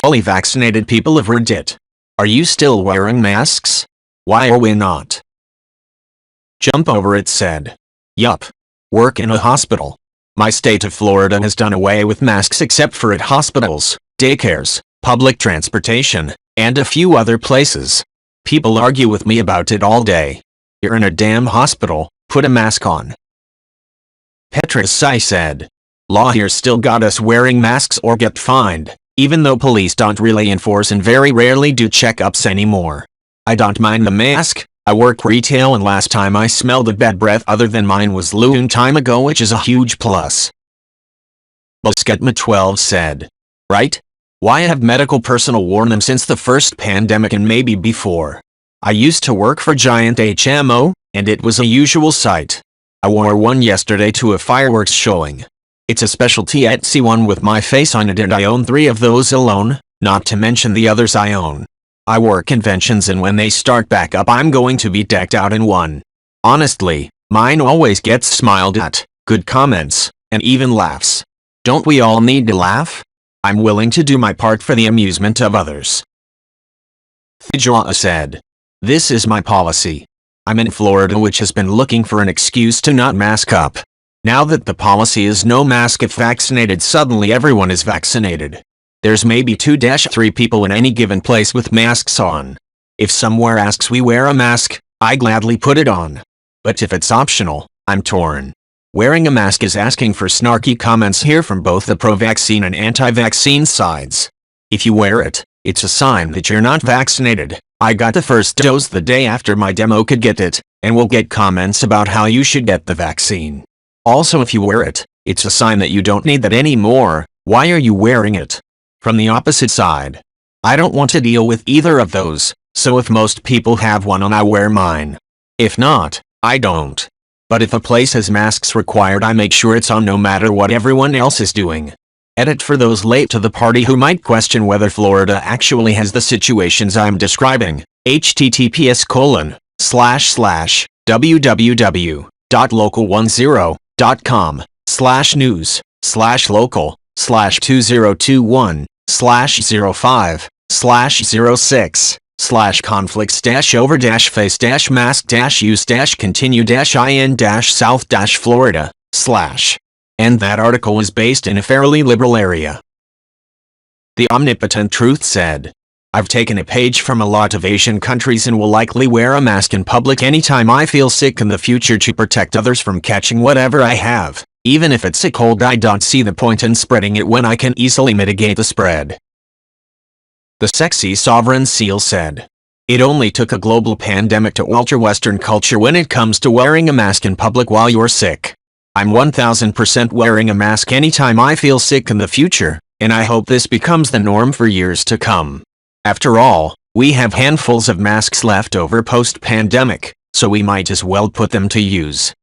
Fully vaccinated people of Reddit. Are you still wearing masks? Why are we not? Jump Over It said. Yup. Work in a hospital. My state of Florida has done away with masks except for at hospitals, daycares, public transportation, and a few other places. People argue with me about it all day. You're in a damn hospital, put a mask on. Petrus Sai said. Law here still got us wearing masks or get fined, even though police don't really enforce and very rarely do checkups anymore. I don't mind the mask. I work retail and last time I smelled a bad breath other than mine was long time ago, which is a huge plus. Busketma12 said. Right? Why have medical personnel worn them since the first pandemic and maybe before? I used to work for Giant HMO, and it was a usual sight. I wore one yesterday to a fireworks showing. It's a specialty Etsy one with my face on it and I own 3 of those alone, not to mention the others I own. I work conventions and when they start back up I'm going to be decked out in one. Honestly, mine always gets smiled at, good comments, and even laughs. Don't we all need to laugh? I'm willing to do my part for the amusement of others. Thijua said. This is my policy. I'm in Florida, which has been looking for an excuse to not mask up. Now that the policy is no mask if vaccinated, suddenly everyone is vaccinated. There's maybe 2-3 people in any given place with masks on. If somewhere asks we wear a mask, I gladly put it on. But if it's optional, I'm torn. Wearing a mask is asking for snarky comments here from both the pro-vaccine and anti-vaccine sides. If you wear it, it's a sign that you're not vaccinated. I got the first dose the day after my demo could get it, and will get comments about how you should get the vaccine. Also, if you wear it, it's a sign that you don't need that anymore. Why are you wearing it? From the opposite side. I don't want to deal with either of those, so if most people have one on I wear mine. If not, I don't. But if a place has masks required I make sure it's on no matter what everyone else is doing. Edit for those late to the party who might question whether Florida actually has the situations I'm describing. https://www.local10.com/news/conflicts-over-face-mask-use-continue-in-south-florida/ And that article was based in a fairly liberal area. The Omnipotent Truth said. I've taken a page from a lot of Asian countries and will likely wear a mask in public anytime I feel sick in the future to protect others from catching whatever I have. Even if it's a cold, I don't see the point in spreading it when I can easily mitigate the spread. The Sexy Sovereign Seal said. It only took a global pandemic to alter Western culture when it comes to wearing a mask in public while you're sick. I'm 1000% wearing a mask anytime I feel sick in the future, and I hope this becomes the norm for years to come. After all, we have handfuls of masks left over post-pandemic, so we might as well put them to use.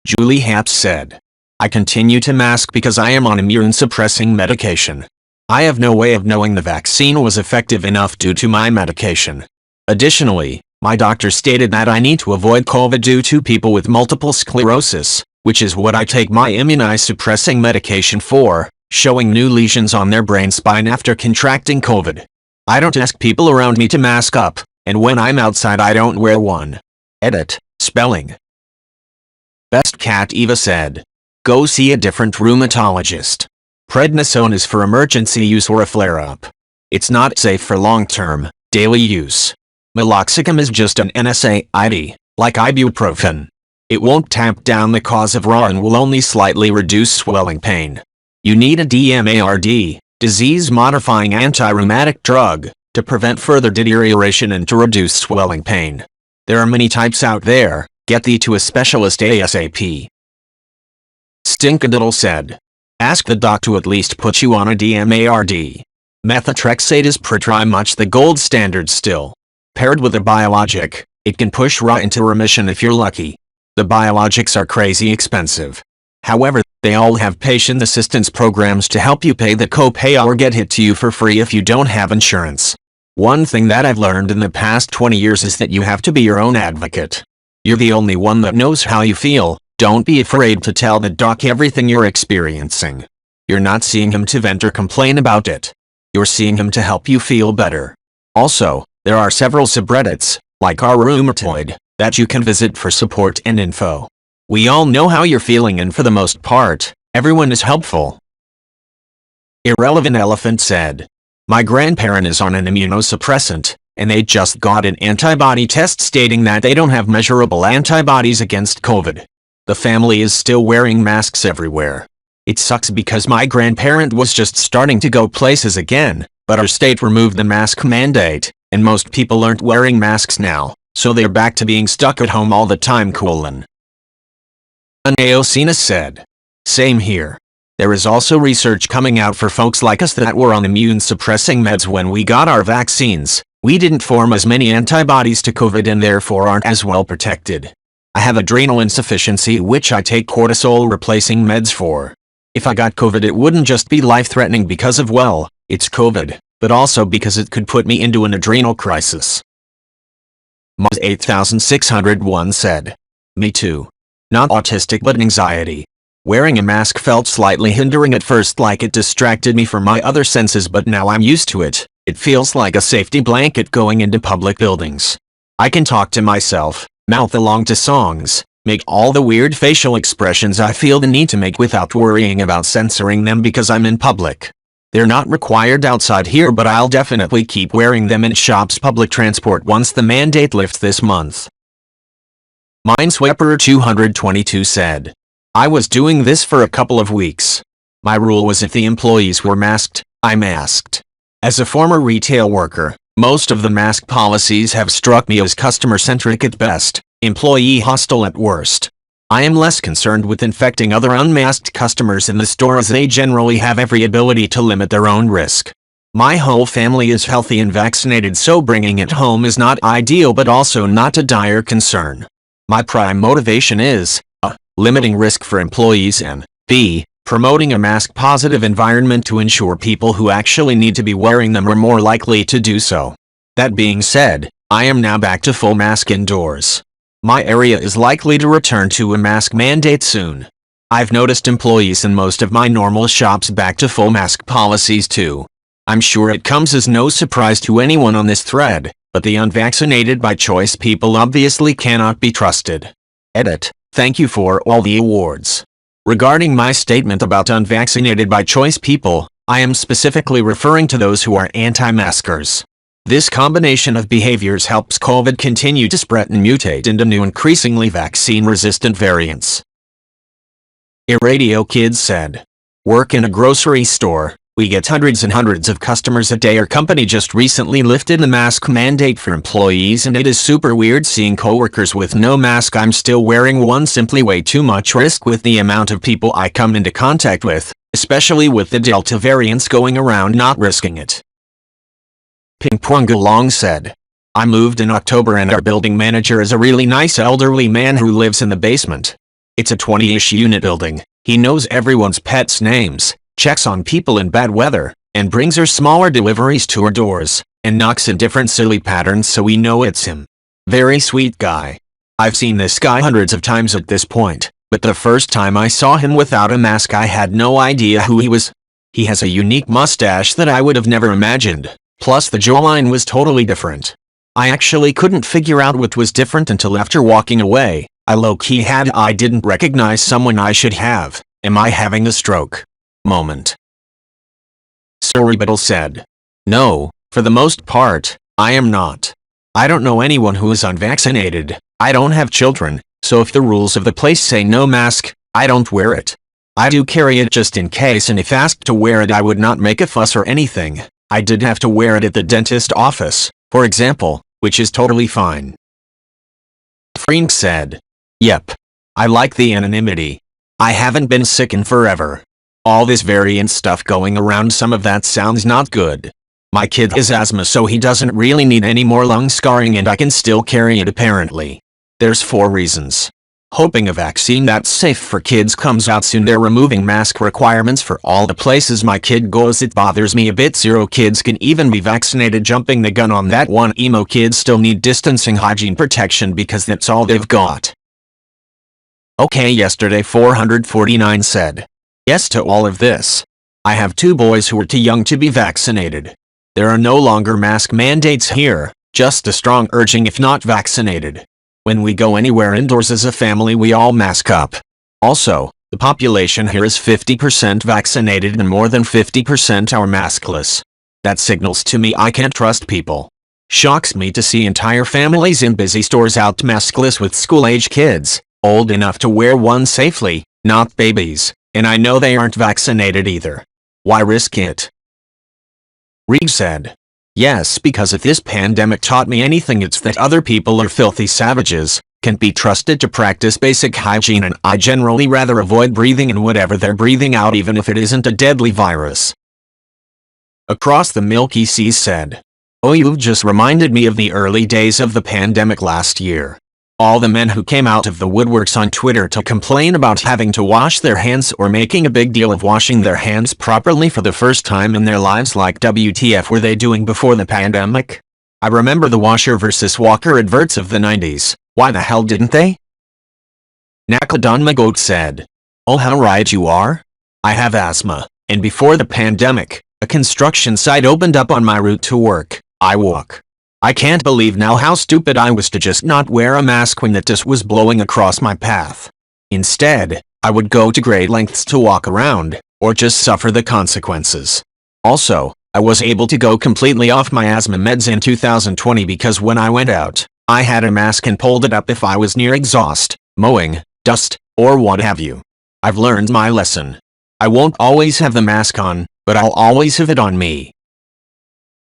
Julie Hatch said. I continue to mask because I am on immune-suppressing medication. I have no way of knowing the vaccine was effective enough due to my medication. Additionally, my doctor stated that I need to avoid COVID due to people with multiple sclerosis, which is what I take my immunosuppressing medication for, showing new lesions on their brain spine after contracting COVID. I don't ask people around me to mask up, and when I'm outside I don't wear one. Edit, spelling. Best Cat Eva said. Go see a different rheumatologist. Prednisone is for emergency use or a flare-up. It's not safe for long-term, daily use. Meloxicam is just an NSAID, like ibuprofen. It won't tamp down the cause of RA and will only slightly reduce swelling pain. You need a DMARD, disease-modifying anti-rheumatic drug, to prevent further deterioration and to reduce swelling pain. There are many types out there, get thee to a specialist ASAP. Stinkadiddle said. Ask the doc to at least put you on a DMARD. Methotrexate is pretty much the gold standard still. Paired with a biologic, it can push RA into remission if you're lucky. The biologics are crazy expensive. However, they all have patient assistance programs to help you pay the copay or get it to you for free if you don't have insurance. One thing that I've learned in the past 20 years is that you have to be your own advocate. You're the only one that knows how you feel. Don't be afraid to tell the doc everything you're experiencing. You're not seeing him to vent or complain about it. you're seeing him to help you feel better. Also, there are several subreddits, like our Rheumatoid, that you can visit for support and info. We all know how you're feeling and for the most part, everyone is helpful. Irrelevant Elephant said, my grandparent is on an immunosuppressant, and they just got an antibody test stating that they don't have measurable antibodies against COVID. The family is still wearing masks everywhere. It sucks because my grandparent was just starting to go places again, but our state removed the mask mandate, and most people aren't wearing masks now, so they're back to being stuck at home all the time. Anaocina said, same here. There is also research coming out for folks like us that were on immune-suppressing meds when we got our vaccines. We didn't form as many antibodies to COVID and therefore aren't as well protected. I have adrenal insufficiency, which I take cortisol-replacing meds for. If I got COVID, it wouldn't just be life-threatening because of, well, it's COVID, but also because it could put me into an adrenal crisis. Maz 8601 said, me too. Not autistic but anxiety. Wearing a mask felt slightly hindering at first, like it distracted me from my other senses, but now I'm used to it. It feels like a safety blanket going into public buildings. I can talk to myself, mouth along to songs, make all the weird facial expressions I feel the need to make without worrying about censoring them because I'm in public. They're not required outside here, but I'll definitely keep wearing them in shops, public transport once the mandate lifts this month. Minesweeper 222 said, I was doing this for a couple of weeks. My rule was if the employees were masked, I masked. As a former retail worker, most of the mask policies have struck me as customer-centric at best, employee hostile at worst. I am less concerned with infecting other unmasked customers in the store, as they generally have every ability to limit their own risk. My whole family is healthy and vaccinated, so bringing it home is not ideal but also not a dire concern. My prime motivation is a. Limiting risk for employees, and b. Promoting a mask-positive environment to ensure people who actually need to be wearing them are more likely to do so. That being said, I am now back to full mask indoors. My area is likely to return to a mask mandate soon. I've noticed employees in most of my normal shops back to full mask policies too. I'm sure it comes as no surprise to anyone on this thread, but the unvaccinated by choice people obviously cannot be trusted. Edit. Thank you for all the awards. Regarding my statement about unvaccinated by choice people, I am specifically referring to those who are anti-maskers. This combination of behaviors helps COVID continue to spread and mutate into new, increasingly vaccine-resistant variants. Irradio Kids said, work in a grocery store. We get hundreds and hundreds of customers a day. Our company just recently lifted the mask mandate for employees, and it is super weird seeing coworkers with no mask. I'm still wearing one, simply way too much risk with the amount of people I come into contact with, especially with the Delta variants going around, not risking it. Ping Pong Long said, I moved in October and our building manager is a really nice elderly man who lives in the basement. It's a 20-ish unit building. He knows everyone's pets' names, checks on people in bad weather, and brings her smaller deliveries to her doors, and knocks in different silly patterns so we know it's him. Very sweet guy. I've seen this guy hundreds of times at this point, but the first time I saw him without a mask I had no idea who he was. He has a unique mustache that I would have never imagined, plus the jawline was totally different. I actually couldn't figure out what was different until after walking away. I didn't recognize someone I should have. Am I having a stroke? Moment. Cerebral said, no, for the most part, I am not. I don't know anyone who is unvaccinated. I don't have children, so if the rules of the place say no mask, I don't wear it. I do carry it just in case, and if asked to wear it I would not make a fuss or anything. I did have to wear it at the dentist office, for example, which is totally fine. Frink said, yep. I like the anonymity. I haven't been sick in forever. All this variant stuff going around, some of that sounds not good. My kid has asthma, so he doesn't really need any more lung scarring, and I can still carry it apparently. There's 4 reasons. Hoping a vaccine that's safe for kids comes out soon. They're removing mask requirements for all the places my kid goes. It bothers me a bit. 0 kids can even be vaccinated. Jumping the gun on that one. Emo kids still need distancing, hygiene, protection because that's all they've got. Okay, yesterday 449 said, yes to all of this. I have 2 boys who are too young to be vaccinated. There are no longer mask mandates here, just a strong urging if not vaccinated. When we go anywhere indoors as a family we all mask up. Also, the population here is 50% vaccinated and more than 50% are maskless. That signals to me I can't trust people. Shocks me to see entire families in busy stores out maskless with school-age kids, old enough to wear one safely, not babies, and I know they aren't vaccinated either. Why risk it? Reed said. Yes, because if this pandemic taught me anything it's that other people are filthy savages, can't be trusted to practice basic hygiene, and I generally rather avoid breathing in whatever they're breathing out even if it isn't a deadly virus. Across the Milky Seas said. Oh, you've just reminded me of the early days of the pandemic last year. All the men who came out of the woodworks on Twitter to complain about having to wash their hands or making a big deal of washing their hands properly for the first time in their lives, like WTF were they doing before the pandemic? I remember the washer versus walker adverts of the 90s. Why the hell didn't they? Nakadon Magoat said. Oh, how right you are. I have asthma, and before the pandemic, a construction site opened up on my route to work. I walk. I can't believe now how stupid I was to just not wear a mask when the dust was blowing across my path. Instead, I would go to great lengths to walk around, or just suffer the consequences. Also, I was able to go completely off my asthma meds in 2020 because when I went out, I had a mask and pulled it up if I was near exhaust, mowing, dust, or what have you. I've learned my lesson. I won't always have the mask on, but I'll always have it on me.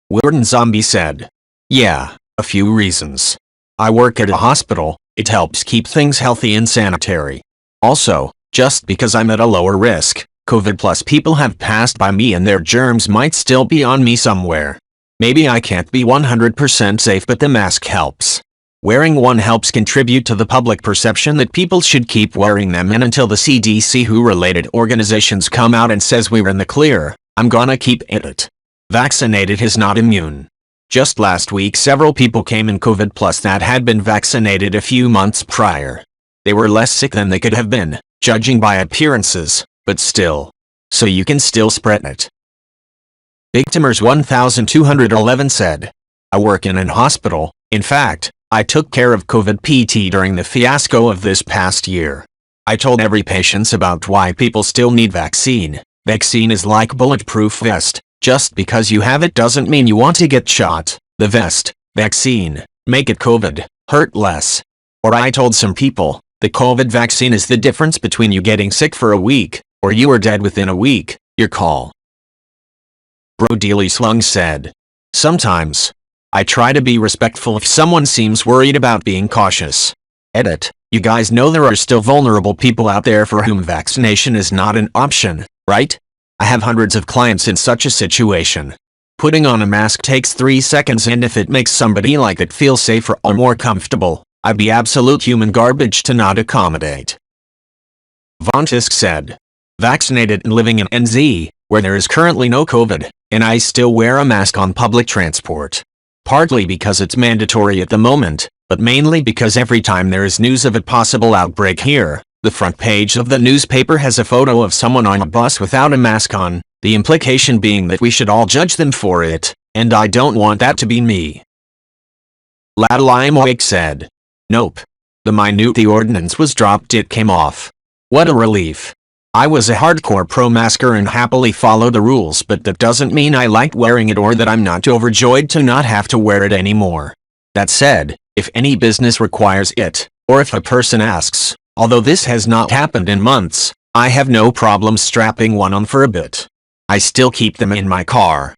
Weird Zombie said. Yeah, a few reasons. I work at a hospital, it helps keep things healthy and sanitary. Also, just because I'm at a lower risk, COVID plus people have passed by me and their germs might still be on me somewhere. Maybe I can't be 100% safe, but the mask helps. Wearing one helps contribute to the public perception that people should keep wearing them, and until the CDC who related organizations come out and says we're in the clear, I'm gonna keep it. Vaccinated is not immune. Just last week several people came in COVID plus that had been vaccinated a few months prior. They were less sick than they could have been, judging by appearances, but still. So you can still spread it. Big Timmers 1211 said. I work in an hospital. In fact, I took care of COVID PT during the fiasco of this past year. I told every patient about why people still need vaccine. Vaccine is like bulletproof vest. Just because you have it doesn't mean you want to get shot. The vest, vaccine, make it COVID, hurt less. Or I told some people, the COVID vaccine is the difference between you getting sick for a week, or you are dead within a week, your call. Bro Dealy Slung said. Sometimes, I try to be respectful if someone seems worried about being cautious. Edit, you guys know there are still vulnerable people out there for whom vaccination is not an option, right? I have hundreds of clients in such a situation. Putting on a mask takes 3 seconds, and if it makes somebody like that feel safer or more comfortable, I'd be absolute human garbage to not accommodate. Vontisk said. Vaccinated and living in NZ, where there is currently no COVID, and I still wear a mask on public transport. Partly because it's mandatory at the moment, but mainly because every time there is news of a possible outbreak here, the front page of the newspaper has a photo of someone on a bus without a mask on, the implication being that we should all judge them for it, and I don't want that to be me. Ladalimoik said. Nope. The minute the ordinance was dropped it came off. What a relief. I was a hardcore pro-masker and happily followed the rules, but that doesn't mean I liked wearing it or that I'm not overjoyed to not have to wear it anymore. That said, if any business requires it, or if a person asks, although this has not happened in months, I have no problem strapping one on for a bit. I still keep them in my car.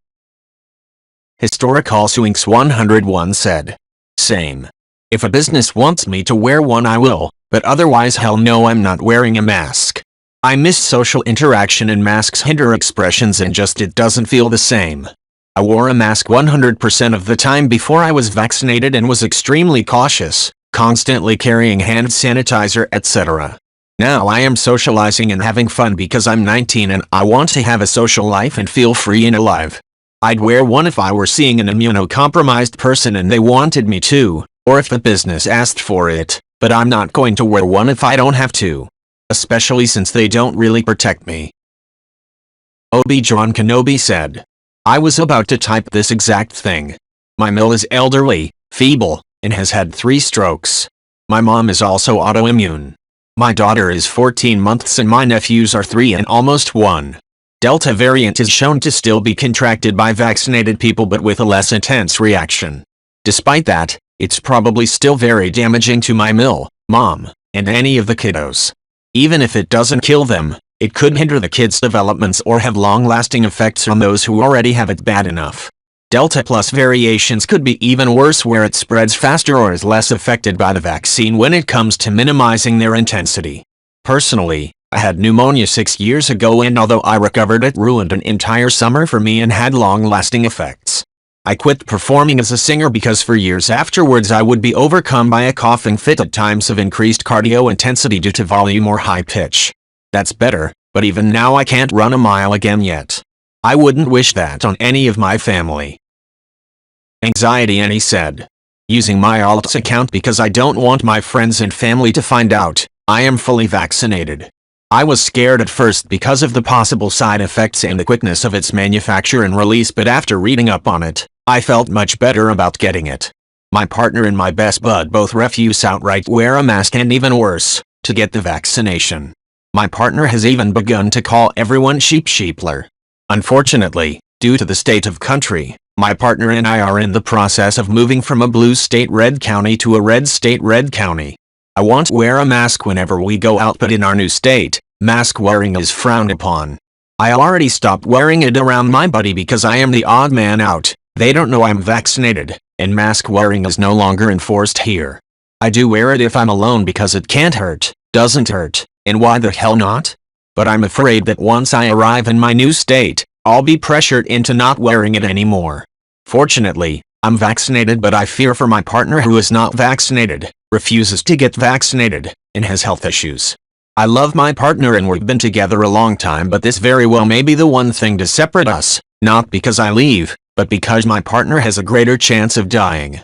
Historical Swinks 101 said. Same. If a business wants me to wear one I will, but otherwise hell no, I'm not wearing a mask. I miss social interaction and masks hinder expressions and just it doesn't feel the same. I wore a mask 100% of the time before I was vaccinated and was extremely cautious, constantly carrying hand sanitizer, etc. Now I am socializing and having fun because I'm 19 and I want to have a social life and feel free and alive. I'd wear one if I were seeing an immunocompromised person and they wanted me to, or if the business asked for it, but I'm not going to wear one if I don't have to. Especially since they don't really protect me. Obi-Wan Kenobi said. I was about to type this exact thing. My Mill is elderly, feeble, and has had 3 strokes. My mom is also autoimmune. My daughter is 14 months and my nephews are 3 and almost 1. Delta variant is shown to still be contracted by vaccinated people but with a less intense reaction. Despite that, it's probably still very damaging to my Mill, mom, and any of the kiddos. Even if it doesn't kill them, it could hinder the kids' developments or have long-lasting effects on those who already have it bad enough. Delta plus variations could be even worse where it spreads faster or is less affected by the vaccine when it comes to minimizing their intensity. Personally, I had pneumonia 6 years ago and although I recovered it ruined an entire summer for me and had long-lasting effects. I quit performing as a singer because for years afterwards I would be overcome by a coughing fit at times of increased cardio intensity due to volume or high pitch. That's better, but even now I can't run a mile again yet. I wouldn't wish that on any of my family. Anxiety Annie said. Using my Alt's account because I don't want my friends and family to find out, I am fully vaccinated. I was scared at first because of the possible side effects and the quickness of its manufacture and release but after reading up on it, I felt much better about getting it. My partner and my best bud both refuse outright wear a mask and even worse, to get the vaccination. My partner has even begun to call everyone sheepler. Unfortunately, due to the state of country, my partner and I are in the process of moving from a blue state red county to a red state red county. I want to wear a mask whenever we go out but in our new state, mask wearing is frowned upon. I already stopped wearing it around my buddy because I am the odd man out, they don't know I'm vaccinated, and mask wearing is no longer enforced here. I do wear it if I'm alone because it can't hurt, doesn't hurt, and why the hell not? But I'm afraid that once I arrive in my new state, I'll be pressured into not wearing it anymore. Fortunately, I'm vaccinated but I fear for my partner who is not vaccinated, refuses to get vaccinated, and has health issues. I love my partner and we've been together a long time but this very well may be the one thing to separate us, not because I leave, but because my partner has a greater chance of dying.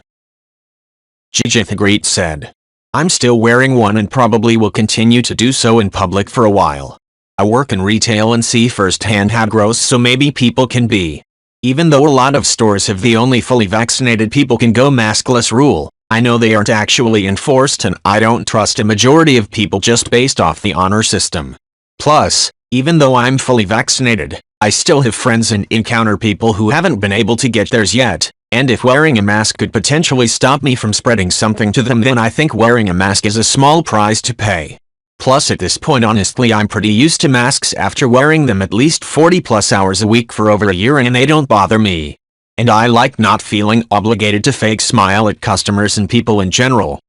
Gigi Thagreet said. I'm still wearing one and probably will continue to do so in public for a while. I work in retail and see firsthand how gross so maybe people can be. Even though a lot of stores have the only fully vaccinated people can go maskless rule, I know they aren't actually enforced and I don't trust a majority of people just based off the honor system. Plus, even though I'm fully vaccinated, I still have friends and encounter people who haven't been able to get theirs yet, and if wearing a mask could potentially stop me from spreading something to them then I think wearing a mask is a small price to pay. Plus at this point honestly I'm pretty used to masks after wearing them at least 40+ hours a week for over a year and they don't bother me. And I like not feeling obligated to fake smile at customers and people in general,